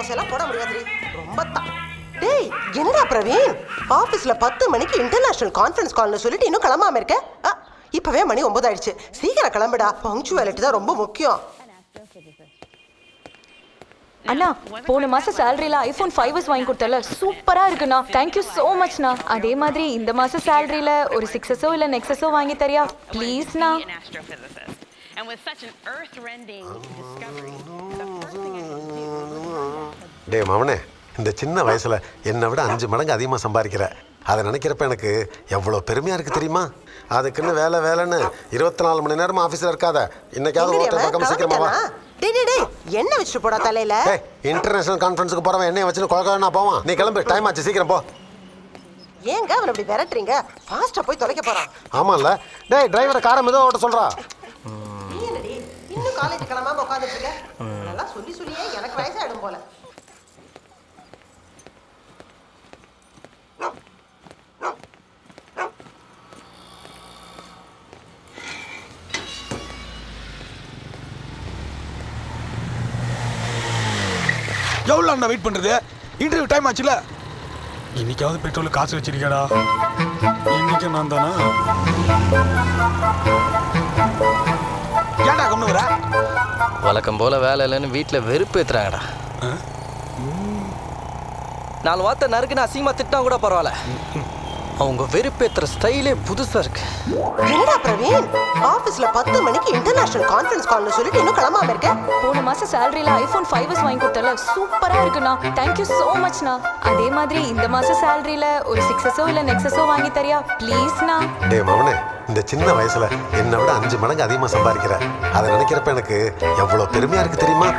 தோசையெல்லாம் போட முடியாது. ரொம்ப தான். டேய் என்னடா பிரவீன், ஆஃபீஸில் 10 மணிக்கு இன்டர்நேஷனல் கான்ஃபரன்ஸ் கால்னு சொல்லிட்டு இன்னும் கிளம்பாம இருக்க? இப்போவே மணி 9 ஆயிடுச்சு. சீக்கிரம் கிளம்புடா, பங்க்சுவாலிட்டி தான் ரொம்ப முக்கியம். அண்ணா, போன மாசம் சேலரியில ஐபோன் 5s வாங்கி கொடுத்தல, சூப்பரா இருக்குண்ணா. தேங்க்யூ சோ மச்ண்ணா. அதே மாதிரி இந்த மாசம் சேலரியில ஒரு 6s இல்ல நெக்ஸஸோ வாங்கி தரியா ப்ளீஸ்ண்ணா. டேய் மவனே, இந்த சின்ன வயசுல என்னை விட 5 மடங்கு அதிகமாக சம்பாதிக்கிற. அதை நினைக்கிறப்ப எனக்கு எவ்வளோ பெருமையாக இருக்குது தெரியுமா? அதுக்குன்னு வேலைன்னு 24 மணி நேரமும் ஆஃபீஸில் இருக்காத. இன்னைக்காவது ஓட்டர் பக்கம் சீக்கிரமா வா. டேய் என்ன வச்சுட்டு போடா தலையில? இன்டர்நேஷனல் கான்ஃபரன்ஸுக்கு போகிறவன் எண்ணெய் வச்சுன்னு கொழக்கா போவான். நீ கிளம்பு, டைம் ஆச்சு, சீக்கிரம் போ. ஏங்க அவன் அப்படி விரட்டுறீங்க? ஃபாஸ்ட்டாக போய் தொலைக்க போகிறான். ஆமாம்ல. டேய் டிரைவரை காரை மெதுவாக ஓட்ட சொல்கிறா. நீ என்னடி இன்னும் காலேஜ் கிளம்பாம உட்காந்துட்டு இருக்க? நல்லா சொல்லியே எனக்கு வயசாயிடும் போல. எவ்வளோ அண்ணா வெயிட் பண்ணுறது? இன்டர்வியூ டைம் ஆச்சுல. இன்னைக்காவது பெட்ரோல் காசு வச்சிருக்கேடா. இன்னைக்கு நான் தானா? ஏன்டா கம்னு வர? வழக்கம் போல வேலை இல்லைன்னு வீட்டில் வெறுப்பு ஏற்றுறாங்கடா. 4 வார்த்தை நறுக்குன்னு அசிங்கமாக திட்டினா கூட பரவாயில்ல, அவங்க வெறுப்பேற்றுற ஸ்டைலே புதுசாக இருக்கு. என்னடா பிரவீன், ஆஃபீஸில் 10 மணிக்கு இன்டர்நேஷனல் கான்ஃபரன்ஸ் கால்னு சொல்லிட்டு இன்னும் கிளம்பாம இருக்க? போன மாசம் சேலரியில ஐபோன் 5s வாங்கி கொடுத்தல, சூப்பரா இருக்குண்ணா. தேங்க்யூ சோ மச்ண்ணா. அதே மாதிரி இந்த மாசம் சேலரியில ஒரு 6s இல்ல நெக்ஸஸோ வாங்கி தரியா ப்ளீஸ்ண்ணா. டேய் மவனே, இந்த சின்ன வயசுல என்னை விட 5 மடங்கு அதிகமாக சம்பாதிக்கிற. அதை நினைக்கிறப்ப எனக்கு எவ்வளோ பெருமையாக இருக்குது தெரியுமா?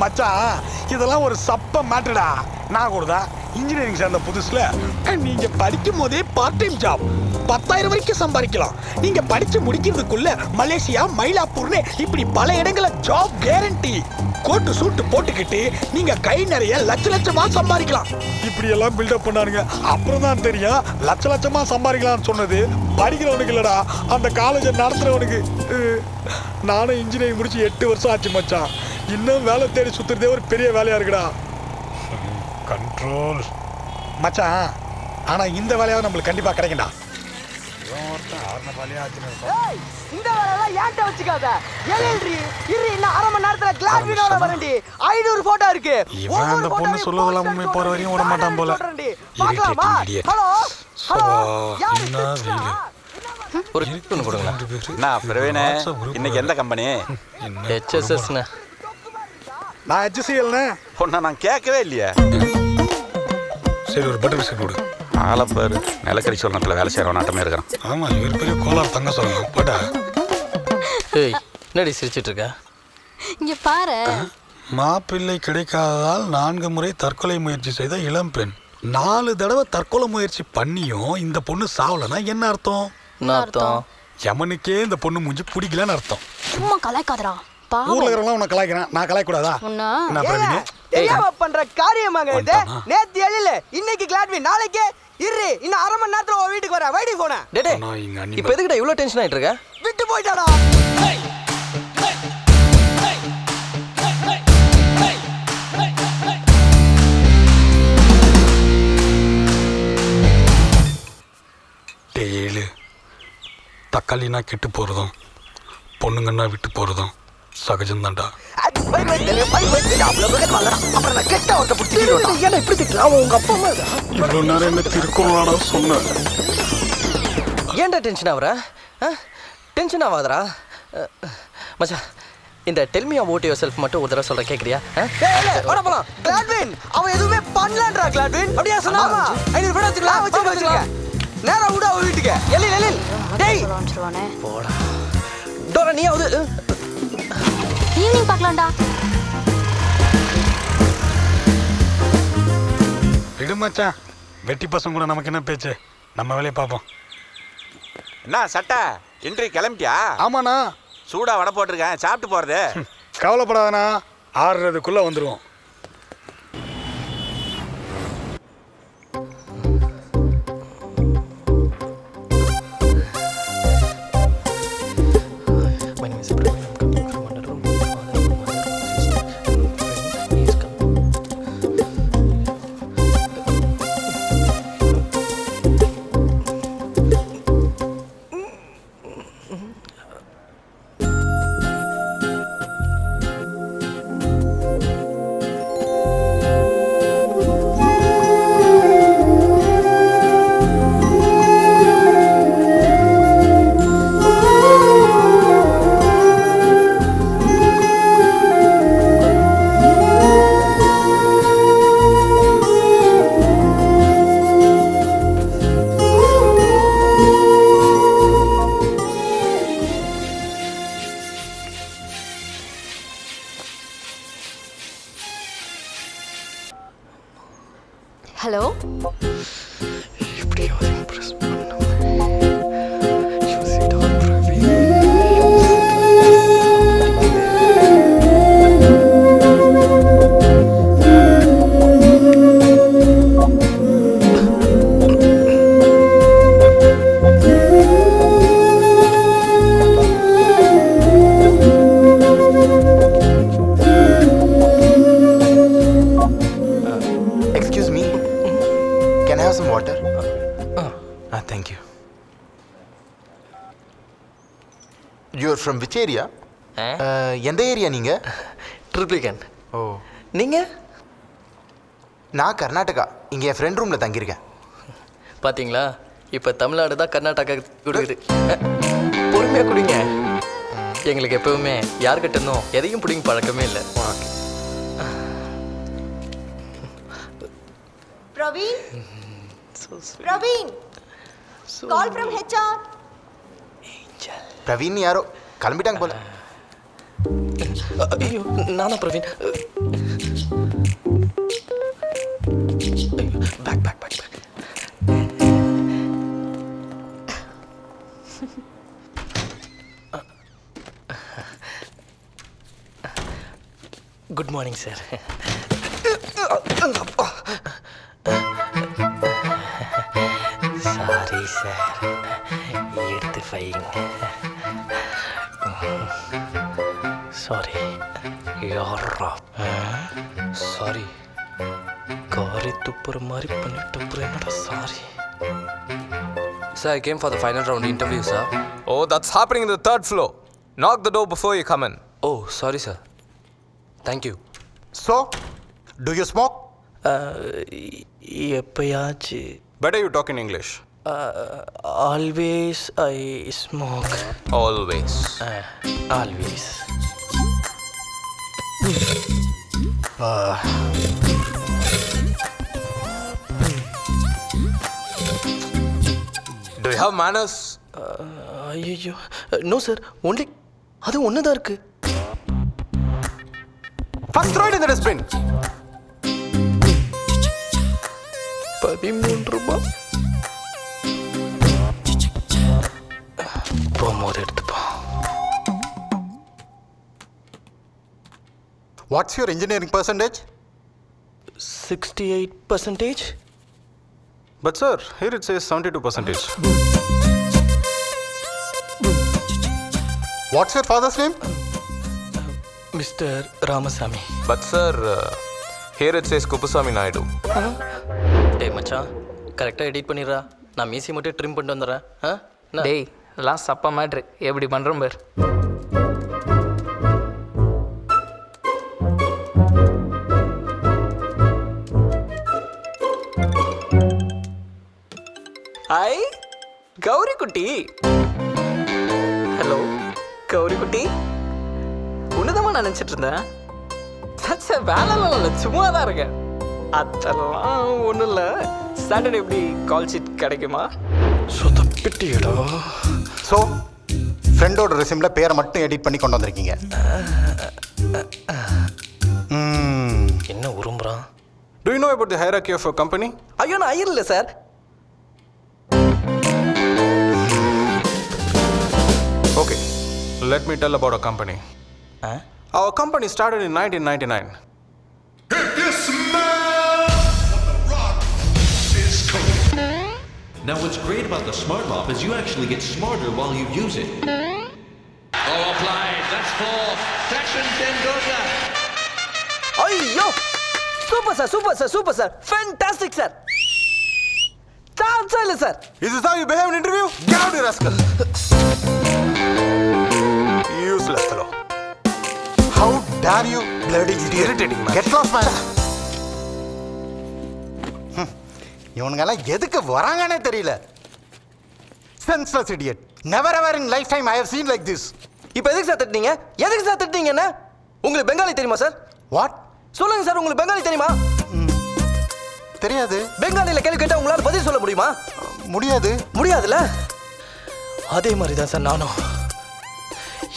மச்சான், இதெல்லாம் ஒரு சப்ப மேட்டர்டா. நான் கூட தான் இன்ஜினியரிங் சேர்ந்த புதுசுல நீங்க படிக்கும் போதே பார்ட் டைம் ஜாப் 10,000 வரைக்கும் சம்பாதிக்கலாம். நீங்க படிச்சு முடிக்கிறதுக்குள்ள மலேசியா, மயிலாப்பூர்னு இப்படி பல இடங்கள ஜாப் கேரண்டி. கோட்டு சூட்டு போட்டுக்கிட்டு நீங்க கை நிறைய லட்சமா சம்பாதிக்கலாம். இப்படி எல்லாம் பில்டப் பண்ணானுங்க. அப்புறம் தான் தெரியும் லட்சமா சம்பாதிக்கலாம்னு சொன்னது படிக்கிறவனுக்கு இல்லடா, அந்த காலேஜை நடத்துறவனுக்கு. நானும் இன்ஜினியரிங் முடிச்சு 8 வருஷம் ஆச்சு மச்சான். இன்னும் வேலை தேடி சுத்துறதே ஒரு பெரிய வேலையா இருக்குடா. கண்ட்ரோல் மச்சான். ஆனா இந்த வேலையாவது நம்மளுக்கு கண்டிப்பா கிடைக்கும்டா. இந்த வேலையெல்லாம் ஏன்ட்ட வச்சுக்காத. எல்எல்டி இரு, இன்னும் 1/2 மணி நேரத்துல கிளாஸ்வினோட வரண்டி. 500 போட்டோ இருக்கு. இவன் அந்த பொண்ணு சொல்லுவதெல்லாம் உண்மை போற வரையும் விட மாட்டான் போல. பார்க்கலாமா? ஹலோ ஒரு கிஃப்ட் ஒன்று கொடுங்க. நான் பிரவீனே, இன்னைக்கு எந்த கம்பெனி? HSSண்ணே. நான் HCLண்ணே. பொண்ணா நான் கேட்கவே இல்லையே. சரி, ஒரு பட்டர் பிஸ்கட் கொடு. ஆலப்பாரு நிலக்கரி சொல்லத்தில் வேலை செய்கிறவன் நாட்டமே இருக்கிறான். ஆமா, இவர் பெரிய கோளாறு தங்க சொல்லணும் போட்டா. ஏய், என்னடி சிரிச்சிட்டு இருக்க? இங்க பாரு. மாப்பிள்ளை கிடைக்காததால் 4 முறை தற்கொலை முயற்சி செய்த இளம்பெண். 4 தடவை தற்கொலை முயற்சி பண்ணியும் இந்த பொண்ணு சாவலன்னா என்ன அர்த்தம்? என்ன அர்த்தம்? யமனுக்கே இந்த பொண்ணு மூஞ்சி பிடிக்கலன்னு அர்த்தம். சும்மா கலாய்க்காதடா. ஊர்ல இருக்கிறவங்க உன்னை கலாய்க்கிறேன், நான் கலாய்க்கூடாதா? என்ன பிரவீனே? தெரியாம பண்ற காரியமாங்க இது. நேத்து எழில, இன்னைக்கு கிளாட்வின், நாளைக்கு இரு, இன்னும் 1/2 மணி நேரத்துல உன் வீட்டுக்கு வர. வைடி போன. டேய், இப்போ எதுக்குடா இவ்வளோ டென்ஷன் ஆயிட்டு இருக்க? விட்டு போயிட்டாடா. டேய், தக்காளினா கெட்டு போறதும் பொண்ணுங்கன்னா விட்டு போறதும் சகஜம்தான்டா. இவ்வளோ நேரம் என்ன திருக்குறளாடா சொன்ன? ஏன்டா டென்ஷன் ஆகுற? டென்ஷன் ஆகாதடா மச்சான். இந்த del me about your self மட்டும் ஒரு தடவை சொல்ற கேக்குறியா? வர போலாம். கிளாட்வின் அவன் எதுவுமே பண்ணலன்றா. கிளாட்வின் அப்படியே சொன்னாமா? 500 போட வச்சுக்கலாம். வச்சுக்க நேரா விடு அவ வீட்டுக்கு. எழில் டேய் போடா. டோரா, நீயாவது ஈவினிங் பார்க்கலாம்டா. விடு மச்சான், வெட்டி பசங்க கூட நமக்கு என்ன பேச்சு? நம்ம வேலையை பார்ப்போம். என்ன சட்டை, இன்றைக்கு கிளம்பிட்டியா? ஆமாண்ணா. சூடா வடை போட்டிருக்கேன், சாப்பிட்டு போறது. கவலைப்படாதண்ணா, 6:30க்குள்ள வந்துடுவோம். ஹலோ எப்படியாவது impress பண்ணணும். Use it on Excuse me. Can I have some water? Thank you. You're from which area? எந்த ஏரியா நீங்க? ட்ரிப்ளிகன். ஓ, நீங்க? நான் கர்நாடகா. இங்க என் ஃப்ரெண்ட் ரூம்ல தங்கியிருக்கேன். பாத்தீங்களா, இப்போ தமிழ்நாடு தான் கர்நாடகா கொடுக்குது. பொறுமையா குடிங்க. எங்களுக்கு எப்பவுமே யார்கிட்ட இருந்தும் எதையும் பிடிங்க பழக்கமே இல்லை. Praveen? Praveen? Call from HR. Praveen யாரோ கிளம்பிட்டாங்க போல. ஐயோ, நானா Praveen? Pack pack pack pack. Good morning sir. Sorry sir, எடுத்து வைங்க. சாரி யாரா? சாரி காரி துப்புற மாதிரி பண்ணிட்டு அப்புறம் என்னடா sorry? Sir, I came for the final round interview, sir. Oh, that's happening in the third floor. Knock the door before you come in. Oh, sorry, sir. Thank you. So, do you smoke? எப்பயாச்சு. Better you talk in English. Always I smoke. Always. Always. Do you have manners? ஐயோ no sir, only அது ஒன்று தான் இருக்கு. First throw it in the dustbin. 13 ரூபாய். போகும்போது எடுத்துப்போம். What's your engineering percentage? 68%. But sir, here it says 72%. What's your father's name? Mister Ramasamy. But sir, here it says Kupusami Naidu. டேய் மச்சான், கரெக்டாக எடிட் பண்ணிடுறா. நான் மீசி மட்டும் ட்ரிம் பண்ணிட்டு வந்துடுறேன். டேய் எல்லாம் சப்பா மேட்ரு, எப்படி பண்ணுறோம் பேர். ஐ கௌரி குட்டி. ஹலோ கௌரி குட்டி, உன்னதமா நினச்சிட்டு இருந்தேன். வேலைலாம் இல்லை, சும்மா தான் இருக்கேன். அதெல்லாம் ஒன்றும் இல்லை. சாட்டர்டே எப்படி கால் ஷீட் கிடைக்குமா? சொதப்பிட்டியடா. ஸோ ஃப்ரெண்டோட ரெசியூமில் பேரை மட்டும் எடிட் பண்ணி கொண்டு வந்திருக்கீங்க. என்ன உரும்புறான்? Do you know about the hierarchy of a company? ஐயோ நான் ஐயர் இல்லை sir. Okay, let me tell about our company. Our company started in 1999. Now what's great about the Smart Mop is you actually get smarter while you use it. Oh, applied. That's for Sachin Tendulkar. ஐயோ super sir, super sir, super sir, fantastic sir. சான்ஸே இல்லை sir. Is this how you behave in interview? Get out, you rascal! Useless fellow. How dare you? Bloody irritating man. Get lost, man. இவனுங்கெல்லாம் எதுக்கு வராங்கன்னே தெரியல. Senseless idiot. Never ever in lifetime I have seen like this. இப்போ எதுக்கு sir திட்டினீங்க? எதுக்கு sir திட்டினீங்க என்ன? உங்களுக்கு பெங்காலி தெரியுமா sir? What? சொல்லுங்க sir, உங்களுக்கு பெங்காலி தெரியுமா? தெரியாது. பெங்காலியில் கேள்வி கேட்டால் உங்களால் பதில் சொல்ல முடியுமா? முடியாது. முடியாதுல்ல? அதே மாதிரி தான் சார் நானும்.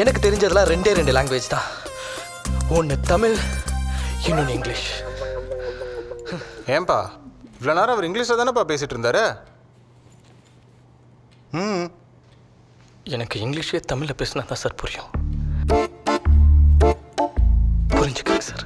எனக்கு தெரிஞ்சதெல்லாம் ரெண்டே லாங்குவேஜ் தான். ஒன்று தமிழ், இன்னொன்று இங்கிலீஷ். ஏன்பா இவ்வளோ நேரம் அவர் இங்கிலீஷில் தானேப்பா பேசிகிட்டு இருந்தாரு. எனக்கு இங்கிலீஷே தமிழில் பேசினா தான் சார் புரியும். புரிஞ்சுக்கிறேன் சார்.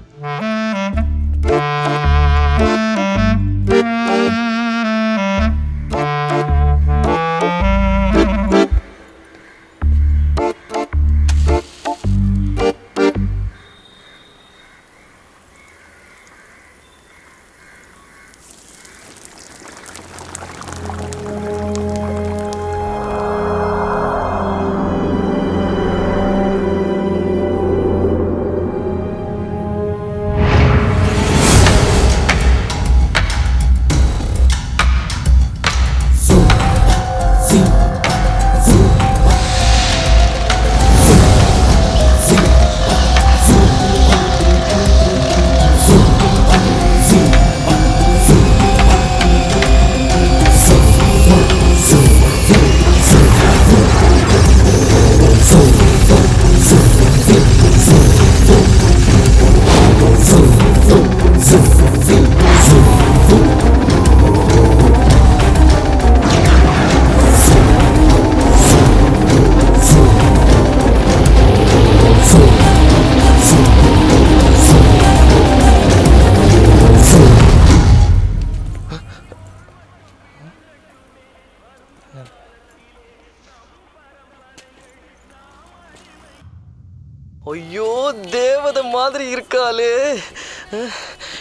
ஐயோ தேவதை மாதிரி இருக்காளே.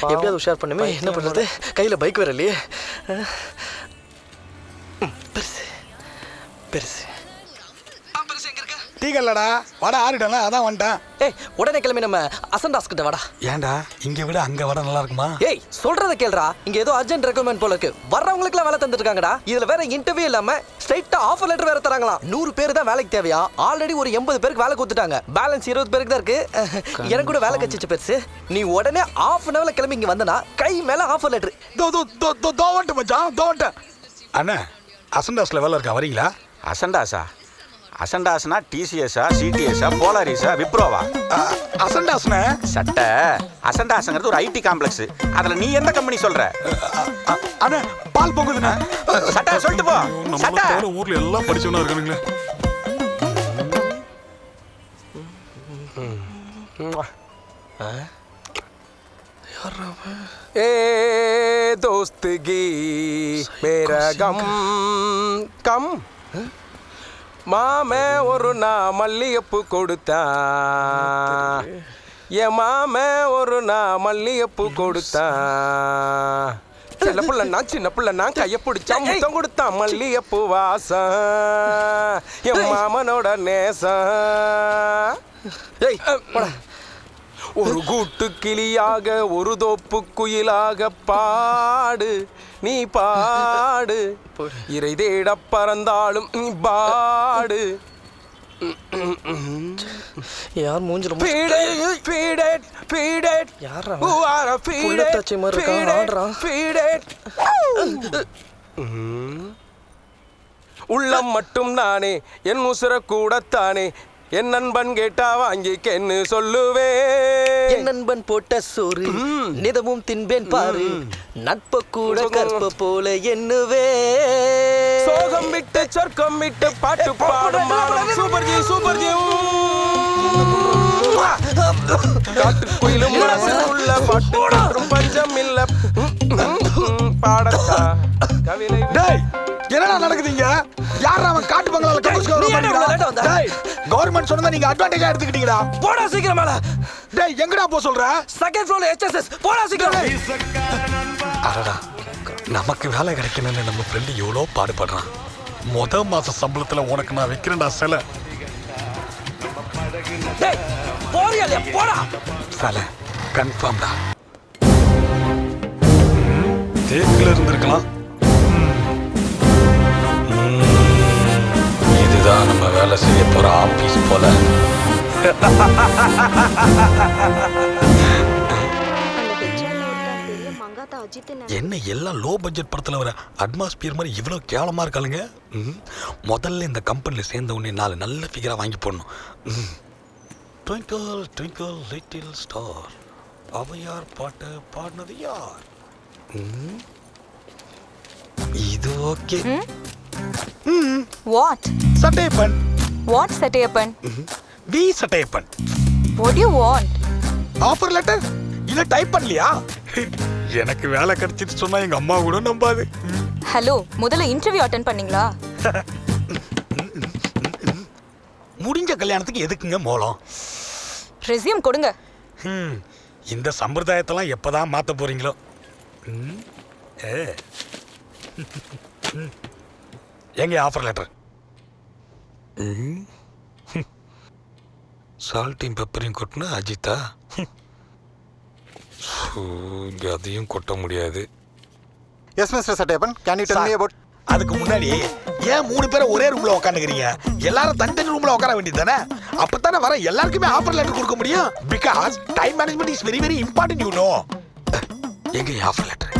எப்படியாவது உஷார் பண்ணுமே. என்ன பண்ணுறது, கையில் பைக் வேற இல்லையே. பெருசு பெருசு டீ கல்லடா வடை ஆறிட்டல, அதான் வந்துட்டேன். ஏய் உடனே கிளம்பி நம்ம அசண்டாஸ் கிட்ட வாடா. ஏன்டா இங்க விட அங்க வடை நல்லா இருக்குமா? ஏய் சொல்றத கேளுடா, இங்க ஏதோ அர்ஜென்ட் ரெக்வயர்மெண்ட் போல இருக்கு. வர்றவங்களுக்குலாம் வேலை தந்துட்டு இருக்காங்கடா. இதுல வேற இன்டர்வியூ இல்லாம ஸ்ட்ரைட்டா ஆஃபர் லெட்டர் வேற தராங்களாம். 100 பேர் தான் வேலைக்கு தேவையா. ஆல்ரெடி ஒரு 80 பேருக்கு வேலை கொடுத்துட்டாங்க. பேலன்ஸ் 20 பேருக்கு தான் இருக்கு. எனக்கு கூட வேலை கச்சிச்சு பெருசு. நீ உடனே ½ அன் ஹவர்ல கிளம்பி இங்க வந்தனா கை மேல ஆஃபர் லெட்டர். தோ வந்துட்டு மச்சான், தோ வந்துட்டேன். அண்ணா அசண்டாஸ்ல வேலை இருக்கா, வரீங்களா? அசண்டாஸா? அசண்டாஸ்னா டிசிஎஸ்ஸா, சிடிஎஸ்ஸா, போலாரிஸா, விப்ரோவா? அசண்டாஸ்னா சட்டை. அசண்டாஸ்ங்கிறது ஒரு ஐடி காம்ப்ளெக்ஸ். அதுல நீ எந்த கம்பெனி சொல்ற? அண்ணா பால் பொங்குதுண்ணா. சட்டை சொல்லிட்டு போ. சட்டை ஊர்ல எல்லாம் படிச்சவனா இருக்கானுங்களே. ए दोस्तगी मेरा गम कम மாமே ஒரு நான் மல்லிகைப்பூ கொடுத்தான். என் மாமே ஒரு நான் மல்லிகைப்பூ கொடுத்தான். சின்ன பிள்ளை நான் சின்ன பிள்ளை நான் கையை பிடிச்சா முத்தம் கொடுத்தான். மல்லிகைப்பூ வாசம் என் மாமனோட நேசம். ஏய் போடா. ஒரு கூட்டு கிளியாக ஒரு தோப்பு குயிலாக பாடு நீ பாடு. இறை தேட பறந்தாலும் நீ பாடு. யார் மூஞ்சில உள்ளம் மட்டும் நானே என் உசுர கூடத்தானே. என் நண்பன் கேட்டா வாங்கிக்கன்னு சொல்லுவேன். என் நண்பன் போட்ட சோறு நிதமும் தின்பேன் பாரு. நட்ப கூட கற்ப போல எண்ணுவே. சோகம் விட்டு சொர்க்கம் விட்டு பாட்டு பாடும் சூப்பர் ஜி சூப்பர் ஜி. காட்டுக்குயிலும் உள்ள பாட்டு பஞ்சம் இல்ல பாடத்தா கவிதை. என்னடா நடக்குதுங்க? யாரா அவன் காட்டு பங்களால கவர்மெண்ட் சொன்னதை நீங்க அட்வான்டேஜா எடுத்துக்கிட்டீங்கடா. போடா சீக்கிரம் மேல. டேய் எங்கடா போ சொல்ற? செகண்ட் ஃப்ளோர்ல HSS. போடா சீக்கிரம். அடடா நமக்கு வேலை கிடைக்கணும்னு நம்ம ஃப்ரெண்ட் எவ்வளோ பாடுபடுறான். மாச சம்பளத்துல உனக்கு நான் வைக்கிறேன்டா சிலை. டேய் போறியா இல்லையா? போடா. சிலை கன்ஃபார்ம்டா. தேக்கில் இருந்திருக்கலாம். இதுதான் நம்ம வேலை செய்ய போற ஆபீஸ் போல. என்ன எல்லாம் லோ பட்ஜெட் படத்துல வர அட்மாஸ்பியர் மாதிரி இவ்வளவு கேவலமா இருக்காளுங்க. முதல்ல இந்த கம்பெனில சேர்ந்த உடனே 4 நல்ல ஃபிகரா வாங்கி போடணும். Twinkle twinkle little star. Avvaiyar பாட்டு பாடினது யார்? இது okay. What Sattaiyappan. What Sattaiyappan? V Sattaiyappan. What you want? Offer letter இல்ல டைப் பண்ணலையா? எனக்கு வேலை கிடைச்சிட்டு சொன்னா எங்க அம்மா கூட நம்பாது. ஹலோ, முதல்ல இன்டர்வியூ அட்டெண்ட் பண்ணீங்களா? முடிஞ்ச கல்யாணத்துக்கு எதுக்குங்க மோளம்? ரெஸ்யூம் கொடுங்க. இந்த சம்பிரதாயத்தெல்லாம் எப்பதான் மாத்த போறீங்களோ? எங்க ஆஃபர் லெட்டர்? சால்ட்டையும் பெப்பரையும் கொட்டினா அஜித்தா? இங்க அதையும் கொட்ட முடியாது. Yes mister Sattaiyappan, can you tell me about? அதுக்கு முன்னாடி ஏன் 3 பேரை ஒரே ரூம்ல உட்காந்துக்கிறீங்க? எல்லாரும் தனித்தனி ரூம்ல உட்கார வேண்டியது தானே? அப்பதானே வர எல்லாருக்குமே ஆஃபர் லெட்டர் கொடுக்க முடியும். Because time management is very very important you know. எங்க ஆஃபர் லெட்டர்?